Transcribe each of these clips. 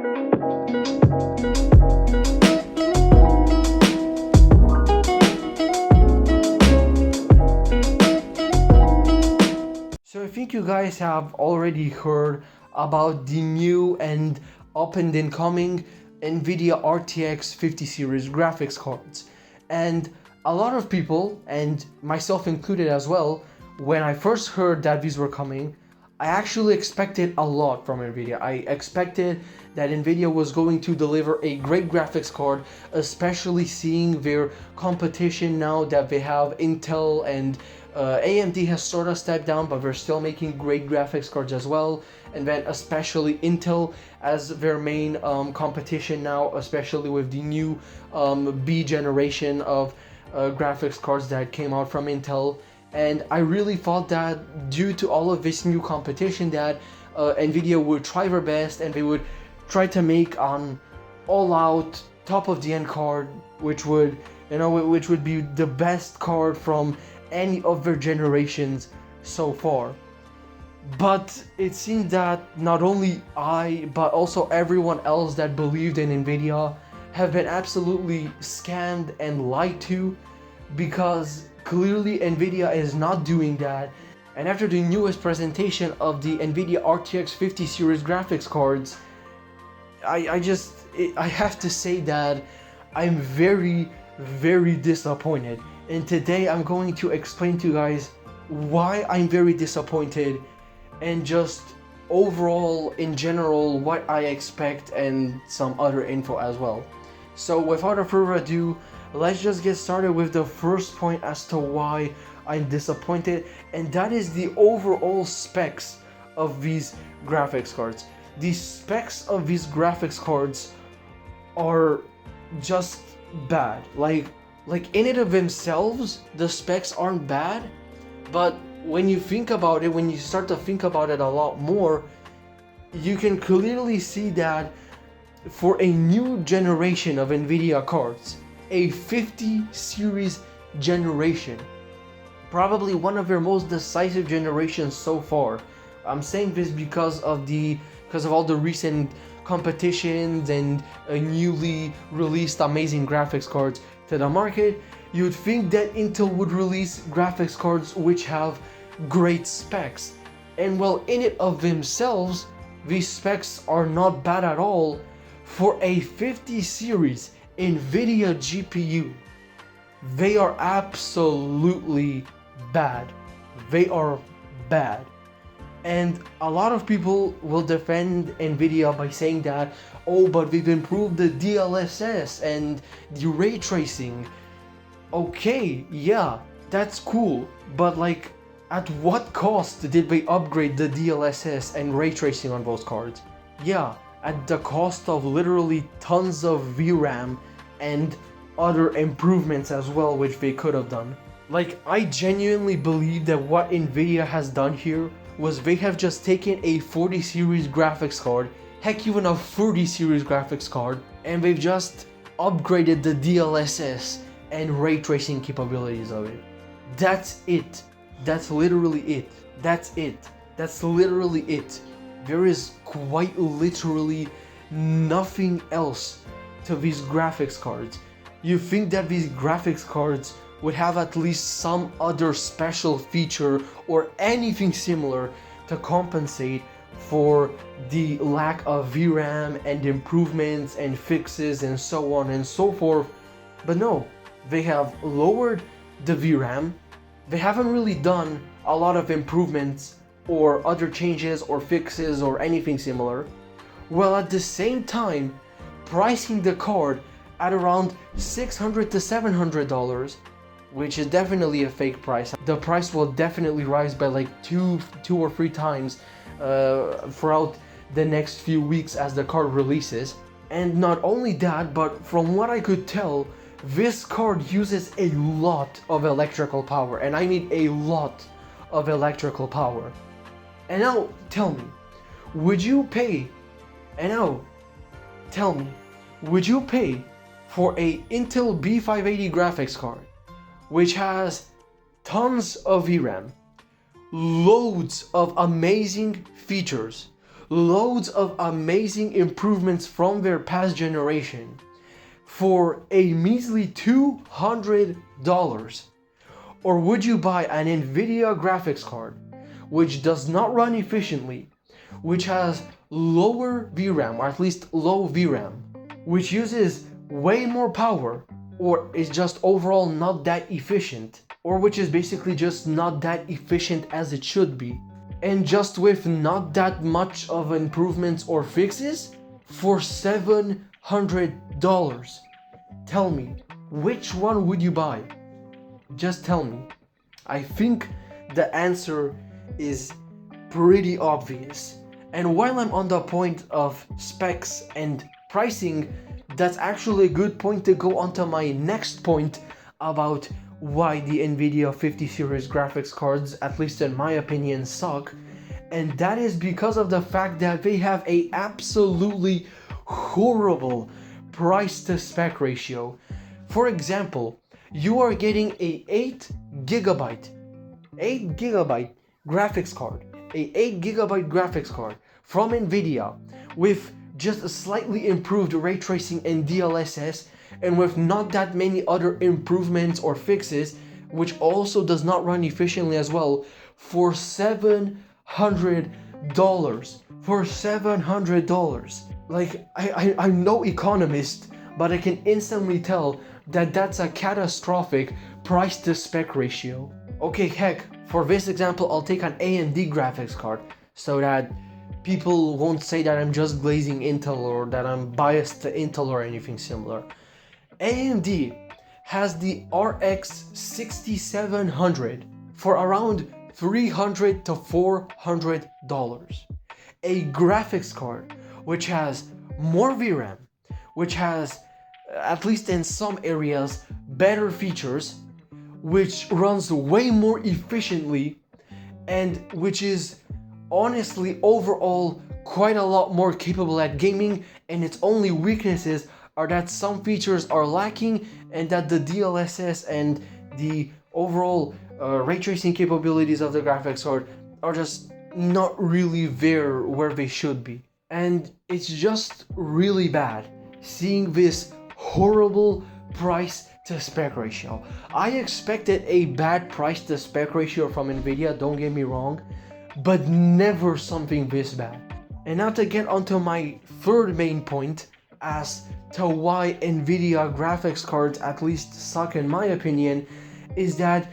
So I think you guys have already heard about the new and up and incoming Nvidia RTX 50 series graphics cards. And a lot of people, and myself included as well, when I first heard that these were coming, I actually expected a lot from Nvidia. I expected that Nvidia was going to deliver a great graphics card, especially seeing their competition now that they have Intel and AMD has sort of stepped down, but they're still making great graphics cards as well. And then especially Intel as their main competition now, especially with the new B generation of graphics cards that came out from Intel. And I really thought that due to all of this new competition that Nvidia would try their best and they would try to make an all-out top of the end card, which would be the best card from any of their generations so far. But it seems that not only I, but also everyone else that believed in Nvidia have been absolutely scammed and lied to, because clearly Nvidia is not doing that. And after the newest presentation of the Nvidia RTX 50 series graphics cards, I have to say that I'm very, very disappointed. And today I'm going to explain to you guys why I'm very disappointed and just overall in general what I expect and some other info as well. So without further ado, let's just get started with the first point as to why I'm disappointed, and that is the overall specs of these graphics cards. The specs of these graphics cards are just bad. Like in it of themselves, the specs aren't bad, but when you think about it, when you start to think about it a lot more, you can clearly see that for a new generation of Nvidia cards, a 50 series generation, probably one of their most decisive generations so far. I'm saying this because of all the recent competitions and newly released amazing graphics cards to the market. You'd think that Intel would release graphics cards which have great specs, and well, in it of themselves, these specs are not bad at all. For a 50 series Nvidia GPU, they are absolutely bad. They are bad. And a lot of people will defend Nvidia by saying that, oh, but they've improved the DLSS and the ray tracing. Okay, yeah, that's cool, but like, at what cost did they upgrade the DLSS and ray tracing on those cards? Yeah, at the cost of literally tons of VRAM and other improvements as well, which they could have done. Like, I genuinely believe that what Nvidia has done here was they have just taken a 40 series graphics card, heck, even a 30 series graphics card, and they've just upgraded the DLSS and ray tracing capabilities of it. That's it. That's literally it. That's it. That's literally it. There is quite literally nothing else to these graphics cards. You think that these graphics cards would have at least some other special feature or anything similar to compensate for the lack of VRAM and improvements and fixes and so on and so forth. But no, they have lowered the VRAM. They haven't really done a lot of improvements or other changes or fixes or anything similar, while at the same time pricing the card at around $600 to $700, which is definitely a fake price. The price will definitely rise by like two or three times throughout the next few weeks as the card releases. And not only that, but from what I could tell, this card uses a lot of electrical power, and I mean a lot of electrical power. And now tell me, would you pay for a Intel B580 graphics card, which has tons of VRAM, loads of amazing features, loads of amazing improvements from their past generation for a measly $200? Or would you buy an Nvidia graphics card which does not run efficiently, which has lower VRAM, or at least low VRAM, which uses way more power, or is just overall not that efficient, or which is basically just not that efficient as it should be, and just with not that much of improvements or fixes for $700? Tell me, which one would you buy? Just tell me. I think the answer is pretty obvious. And while I'm on the point of specs and pricing, that's actually a good point to go on to my next point about why the Nvidia 50 series graphics cards, at least in my opinion, suck. And that is because of the fact that they have a absolutely horrible price to spec ratio. For example, you are getting a 8 gigabyte graphics card, a 8 gigabyte graphics card from Nvidia with just a slightly improved ray tracing and DLSS, and with not that many other improvements or fixes, which also does not run efficiently as well, for $700. For $700. Like, I'm no economist, but I can instantly tell that that's a catastrophic price to spec ratio. Okay, heck, for this example, I'll take an AMD graphics card so that people won't say that I'm just glazing Intel or that I'm biased to Intel or anything similar. AMD has the RX 6700 for around $300 to $400. A graphics card which has more VRAM, which has, at least in some areas, better features, which runs way more efficiently, and which is honestly overall quite a lot more capable at gaming, and its only weaknesses are that some features are lacking and that the DLSS and the overall ray tracing capabilities of the graphics card are just not really there where they should be. And it's just really bad seeing this horrible price to spec ratio. I expected a bad price to spec ratio from Nvidia, don't get me wrong, but never something this bad. And now to get onto my third main point as to why Nvidia graphics cards at least suck in my opinion, is that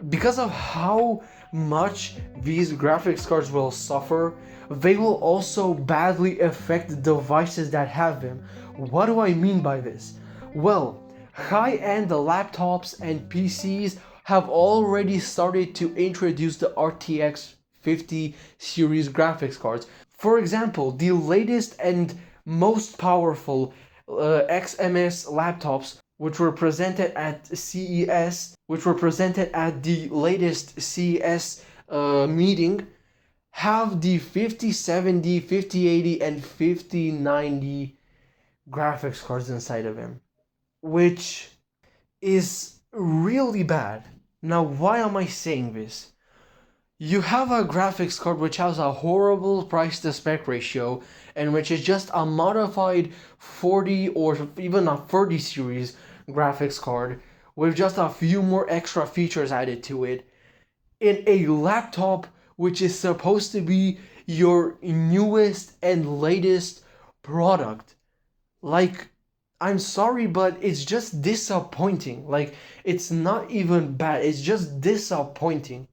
because of how much these graphics cards will suffer, they will also badly affect the devices that have them. What do I mean by this? Well, high-end laptops and PCs have already started to introduce the RTX 50 series graphics cards. For example, the latest and most powerful XMS laptops, which were presented at CES, which were presented at the latest CES meeting, have the 5070, 5080, and 5090 graphics cards inside of them, which is really bad. Now, why am I saying this? You have a graphics card which has a horrible price to spec ratio and which is just a modified 40 or even a 30 series graphics card with just a few more extra features added to it in a laptop which is supposed to be your newest and latest product. Like, I'm sorry, but it's just disappointing. Like, it's not even bad, it's just disappointing.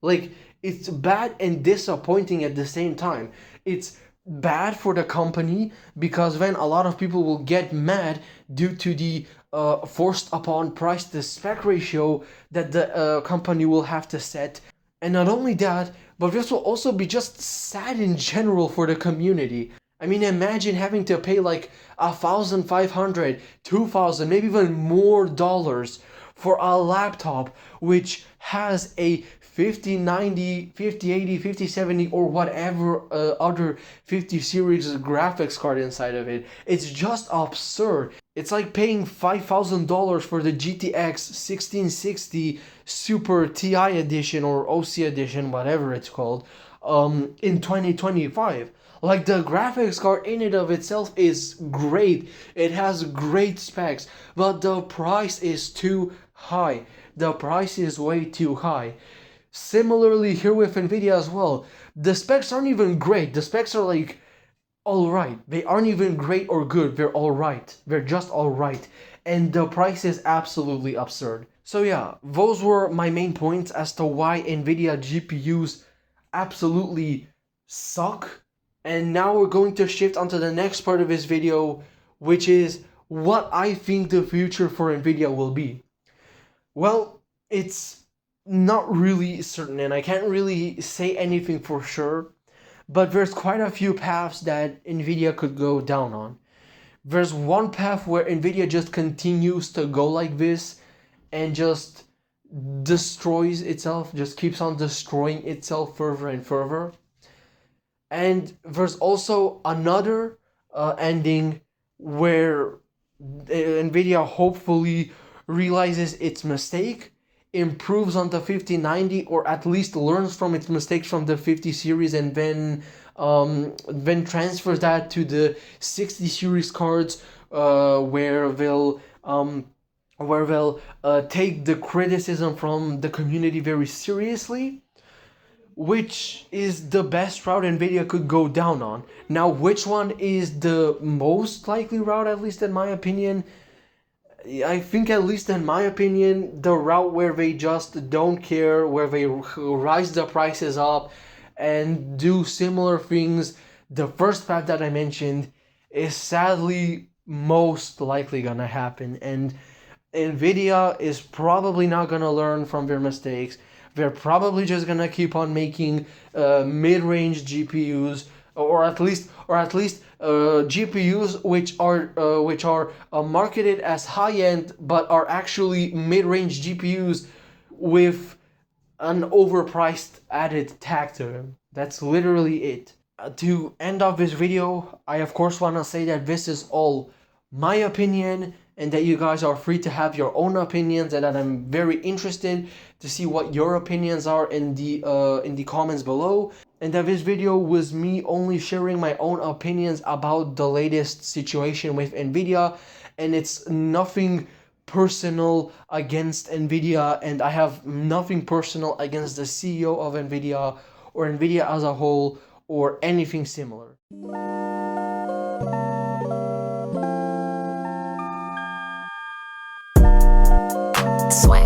Like, it's bad and disappointing at the same time. It's bad for the company because then a lot of people will get mad due to the forced upon price to spec ratio that the company will have to set. And not only that, but this will also be just sad in general for the community. I mean, imagine having to pay like $1,500, $2,000, maybe even more dollars for a laptop which has a 5090, 5080, 5070 or whatever other 50 series graphics card inside of it. It's just absurd. It's like paying $5,000 for the GTX 1660 Super TI edition or OC edition, whatever it's called, in 2025. Like the graphics card in and of itself is great. It has great specs, but the price is too high. The price is way too high. Similarly here with Nvidia as well. The specs aren't even great. The specs are like alright. They aren't even great or good. They're alright. They're just alright. And the price is absolutely absurd. So yeah, those were my main points as to why Nvidia GPUs absolutely suck. And now we're going to shift onto the next part of this video, which is what I think the future for Nvidia will be. Well, it's not really certain and I can't really say anything for sure, but there's quite a few paths that Nvidia could go down on. There's one path where Nvidia just continues to go like this and just destroys itself, just keeps on destroying itself further and further. And there's also another ending where Nvidia hopefully realizes its mistake, improves on the 5090, or at least learns from its mistakes from the 50 series, and then transfers that to the 60 series cards, where they'll take the criticism from the community very seriously, which is the best route Nvidia could go down on. Now, which one is the most likely route, at least in my opinion? I think, at least in my opinion, the route where they just don't care, where they rise the prices up and do similar things, the first path that I mentioned, is sadly most likely gonna happen. And Nvidia is probably not gonna learn from their mistakes. They're probably just gonna keep on making mid-range GPUs, or at least GPUs which are marketed as high-end but are actually mid-range GPUs with an overpriced added tag to them. That's literally it. To end off this video, I of course want to say that this is all my opinion, and that you guys are free to have your own opinions, and that I'm very interested to see what your opinions are in the comments below. And that this video was me only sharing my own opinions about the latest situation with Nvidia, and it's nothing personal against Nvidia, and I have nothing personal against the CEO of Nvidia or Nvidia as a whole or anything similar. Swag.